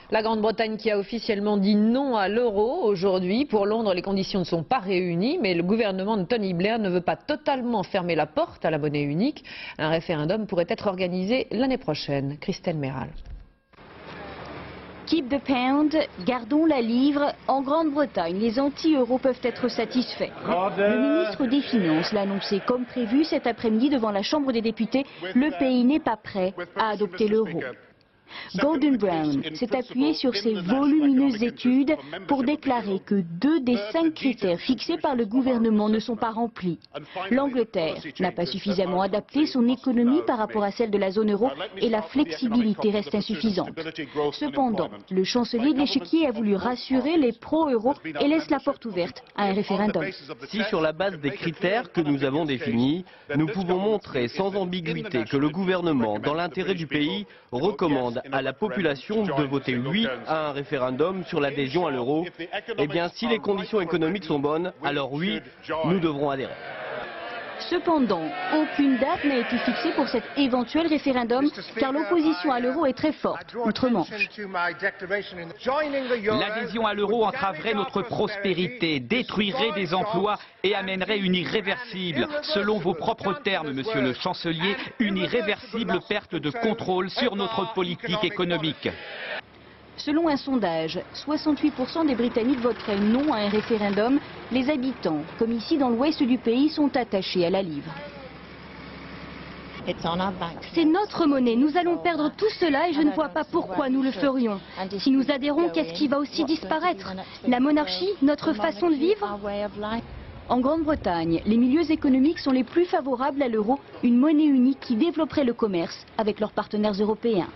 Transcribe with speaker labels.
Speaker 1: La Grande-Bretagne qui a officiellement dit non à l'euro aujourd'hui. Pour Londres, les conditions ne sont pas réunies, mais le gouvernement de Tony Blair ne veut pas totalement fermer la porte à la monnaie unique. Un référendum pourrait être organisé l'année prochaine. Christelle Méral.
Speaker 2: Keep the pound, gardons la livre. En Grande-Bretagne, les anti-euros peuvent être satisfaits. Le ministre des Finances l'a annoncé comme prévu cet après-midi devant la Chambre des députés. Le pays n'est pas prêt à adopter l'euro. Gordon Brown s'est appuyé sur ses volumineuses études pour déclarer que 2 des 5 critères fixés par le gouvernement ne sont pas remplis. L'Angleterre n'a pas suffisamment adapté son économie par rapport à celle de la zone euro et la flexibilité reste insuffisante. Cependant, le chancelier de l'échiquier a voulu rassurer les pro-euro et laisse la porte ouverte à un référendum.
Speaker 3: Si sur la base des critères que nous avons définis, nous pouvons montrer sans ambiguïté que le gouvernement, dans l'intérêt du pays, recommande à la population de voter oui à un référendum sur l'adhésion à l'euro, eh bien si les conditions économiques sont bonnes, alors oui, nous devrons adhérer.
Speaker 2: Cependant, aucune date n'a été fixée pour cet éventuel référendum, car l'opposition à l'euro est très forte, outre-Manche.
Speaker 4: L'adhésion à l'euro entraverait notre prospérité, détruirait des emplois et amènerait une irréversible, selon vos propres termes, monsieur le chancelier, une irréversible perte de contrôle sur notre politique économique.
Speaker 2: Selon un sondage, 68% des Britanniques voteraient non à un référendum. Les habitants, comme ici dans l'ouest du pays, sont attachés à la livre. C'est notre monnaie, nous allons perdre tout cela et je ne vois pas pourquoi nous le ferions. Si nous adhérons, qu'est-ce qui va aussi disparaître? La monarchie, notre façon de vivre? En Grande-Bretagne, les milieux économiques sont les plus favorables à l'euro, une monnaie unique qui développerait le commerce avec leurs partenaires européens.